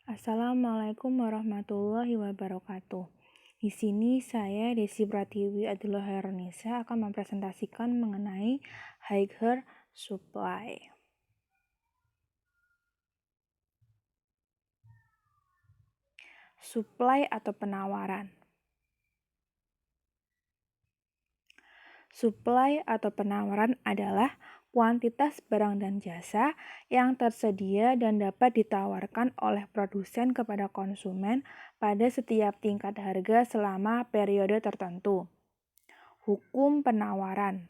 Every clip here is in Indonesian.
Assalamualaikum warahmatullahi wabarakatuh. Di sini saya Desi Pratiwi Abdullah Hairunisa akan mempresentasikan mengenai higher supply. Supply atau penawaran. Supply atau penawaran adalah kuantitas barang dan jasa yang tersedia dan dapat ditawarkan oleh produsen kepada konsumen pada setiap tingkat harga selama periode tertentu. Hukum penawaran.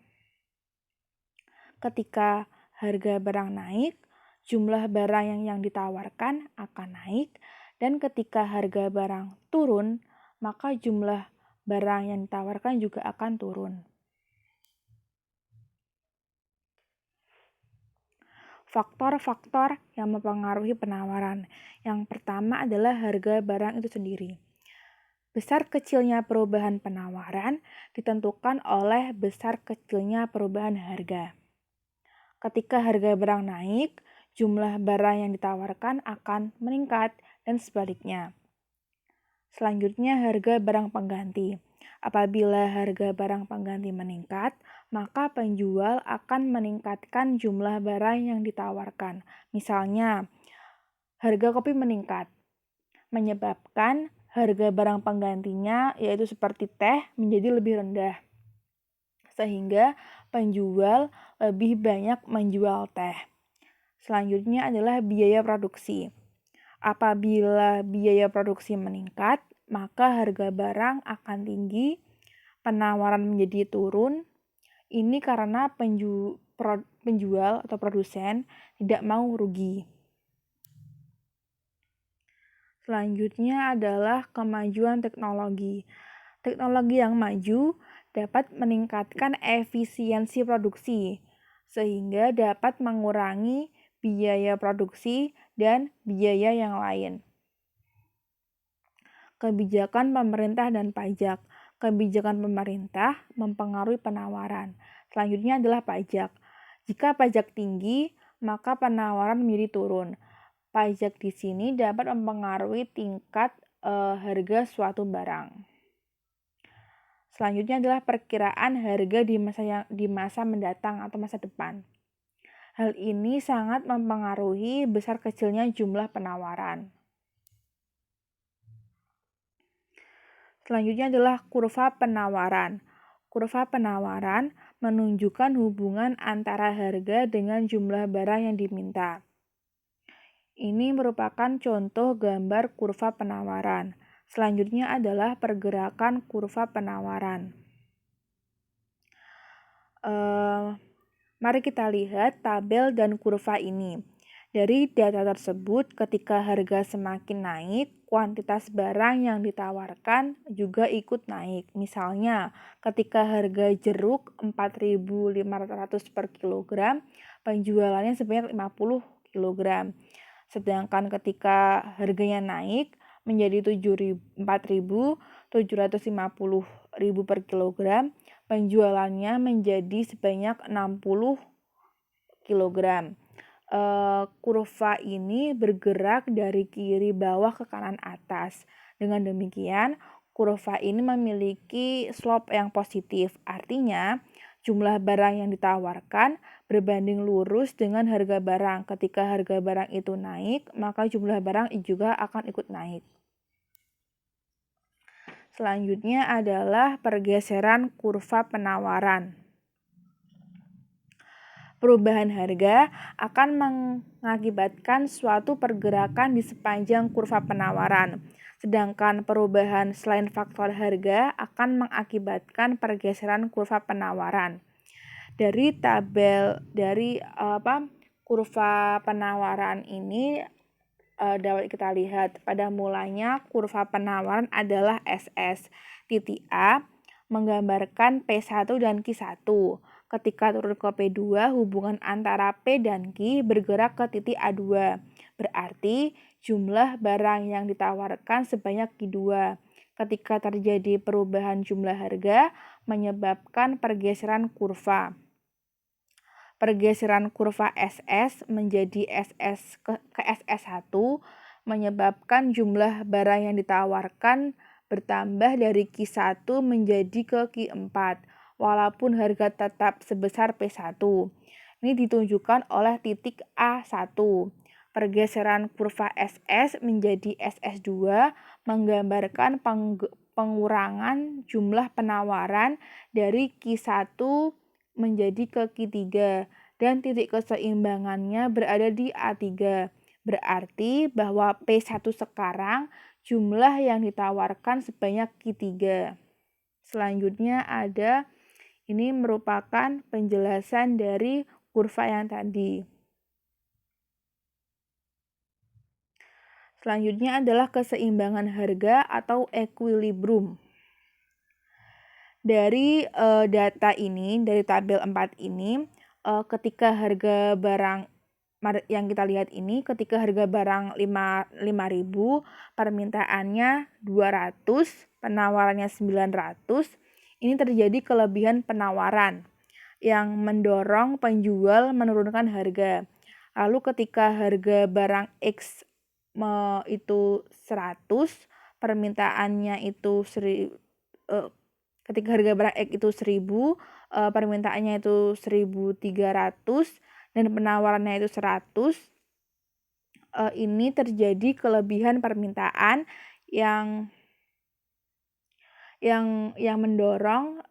Ketika harga barang naik, jumlah barang yang ditawarkan akan naik, dan ketika harga barang turun, maka jumlah barang yang ditawarkan juga akan turun. Faktor-faktor yang mempengaruhi penawaran. Yang pertama adalah harga barang itu sendiri. Besar kecilnya perubahan penawaran ditentukan oleh besar kecilnya perubahan harga. Ketika harga barang naik, jumlah barang yang ditawarkan akan meningkat dan sebaliknya. Selanjutnya, harga barang pengganti. Apabila harga barang pengganti meningkat, maka penjual akan meningkatkan jumlah barang yang ditawarkan. Misalnya, harga kopi meningkat, menyebabkan harga barang penggantinya, yaitu seperti teh, menjadi lebih rendah. Sehingga penjual lebih banyak menjual teh. Selanjutnya adalah biaya produksi. Apabila biaya produksi meningkat, maka harga barang akan tinggi, penawaran menjadi turun. Ini karena penjual atau produsen tidak mau rugi. Selanjutnya adalah kemajuan teknologi. Teknologi yang maju dapat meningkatkan efisiensi produksi, sehingga dapat mengurangi biaya produksi dan biaya yang lain. Kebijakan pemerintah dan pajak. Kebijakan pemerintah mempengaruhi penawaran. Selanjutnya adalah pajak. Jika pajak tinggi, maka penawaran menjadi turun. Pajak di sini dapat mempengaruhi tingkat harga suatu barang. Selanjutnya adalah perkiraan harga di masa mendatang atau masa depan. Hal ini sangat mempengaruhi besar kecilnya jumlah penawaran. Selanjutnya adalah kurva penawaran. Kurva penawaran menunjukkan hubungan antara harga dengan jumlah barang yang diminta. Ini merupakan contoh gambar kurva penawaran. Selanjutnya adalah pergerakan kurva penawaran. Mari kita lihat tabel dan kurva ini. Dari data tersebut, ketika harga semakin naik, kuantitas barang yang ditawarkan juga ikut naik. Misalnya, ketika harga jeruk 4.500 per kilogram, penjualannya sebanyak 50 kilogram. Sedangkan ketika harganya naik menjadi 4.750 per kilogram, penjualannya menjadi sebanyak 60 kilogram. Kurva ini bergerak dari kiri bawah ke kanan atas. Dengan demikian, kurva ini memiliki slope yang positif. Artinya, jumlah barang yang ditawarkan berbanding lurus dengan harga barang. Ketika harga barang itu naik, maka jumlah barang juga akan ikut naik. Selanjutnya adalah pergeseran kurva penawaran. Perubahan harga akan mengakibatkan suatu pergerakan di sepanjang kurva penawaran. Sedangkan perubahan selain faktor harga akan mengakibatkan pergeseran kurva penawaran. Dari kurva penawaran ini dapat kita lihat pada mulanya kurva penawaran adalah SS. Titik A menggambarkan P1 dan Q1. Ketika turun ke P2, hubungan antara P dan Q bergerak ke titik A2. Berarti jumlah barang yang ditawarkan sebanyak Q2. Ketika terjadi perubahan jumlah harga, menyebabkan pergeseran kurva. Pergeseran kurva SS menjadi SS ke SS1 menyebabkan jumlah barang yang ditawarkan bertambah dari Q1 menjadi ke Q4, walaupun harga tetap sebesar P1. Ini ditunjukkan oleh titik A1. Pergeseran kurva SS menjadi SS2 menggambarkan pengurangan jumlah penawaran dari Q1 menjadi ke Q3 dan titik keseimbangannya berada di A3. Berarti bahwa P1 sekarang jumlah yang ditawarkan sebanyak Q3. Selanjutnya ini merupakan penjelasan dari kurva yang tadi. Selanjutnya adalah keseimbangan harga atau equilibrium. Dari data ini, dari tabel 4 ini, ketika harga barang yang kita lihat ini, ketika harga barang 5.000, permintaannya 200, penawarannya 900, ini terjadi kelebihan penawaran yang mendorong penjual menurunkan harga. Lalu ketika harga barang X itu 100, permintaannya itu ketika harga barang X itu 1.000, permintaannya itu 1.300 dan penawarannya itu 100. Ini terjadi kelebihan permintaan yang mendorong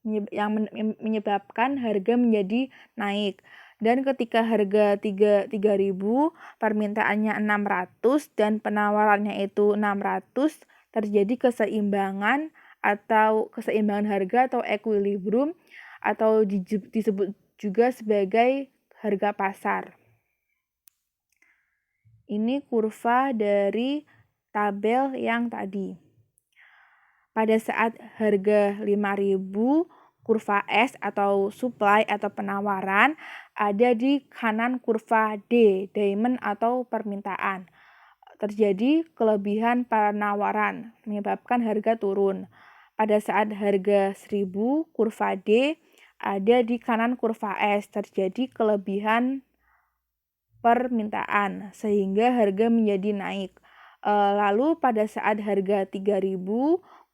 yang menyebabkan harga menjadi naik. Dan ketika harga 3.000, permintaannya 600 dan penawarannya itu 600, terjadi keseimbangan harga atau equilibrium atau disebut juga sebagai harga pasar. Ini kurva dari tabel yang tadi. Pada saat harga 5.000, kurva S atau supply atau penawaran ada di kanan kurva D, demand atau permintaan. Terjadi kelebihan penawaran, menyebabkan harga turun. Pada saat harga 1.000, kurva D ada di kanan kurva S, terjadi kelebihan permintaan, sehingga harga menjadi naik. Lalu pada saat harga 3.000,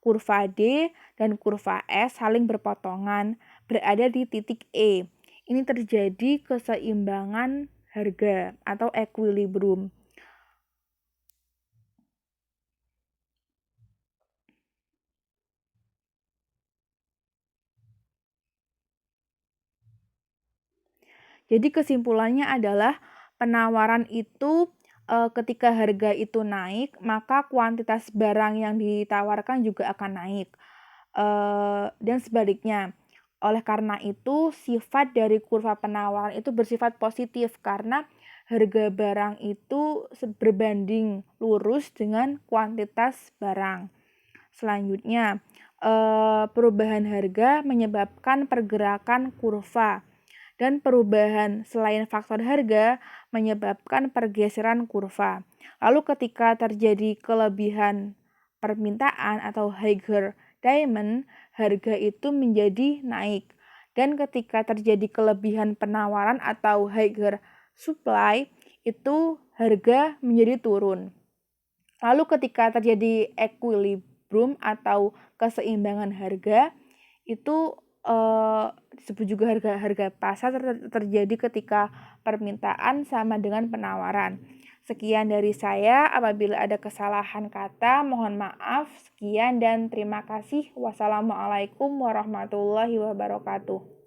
kurva D dan kurva S saling berpotongan, berada di titik E. Ini terjadi keseimbangan harga atau equilibrium. Jadi kesimpulannya adalah penawaran itu ketika harga itu naik, maka kuantitas barang yang ditawarkan juga akan naik. Dan sebaliknya. Oleh karena itu, sifat dari kurva penawaran itu bersifat positif karena harga barang itu berbanding lurus dengan kuantitas barang. Selanjutnya, perubahan harga menyebabkan pergerakan kurva. Dan perubahan selain faktor harga menyebabkan pergeseran kurva. Lalu ketika terjadi kelebihan permintaan atau higher demand, harga itu menjadi naik. Dan ketika terjadi kelebihan penawaran atau higher supply, itu harga menjadi turun. Lalu ketika terjadi equilibrium atau keseimbangan harga, itu disebut juga harga pasar terjadi ketika permintaan sama dengan penawaran. Sekian dari saya, apabila ada kesalahan kata mohon maaf. Sekian dan terima kasih. Wassalamualaikum warahmatullahi wabarakatuh.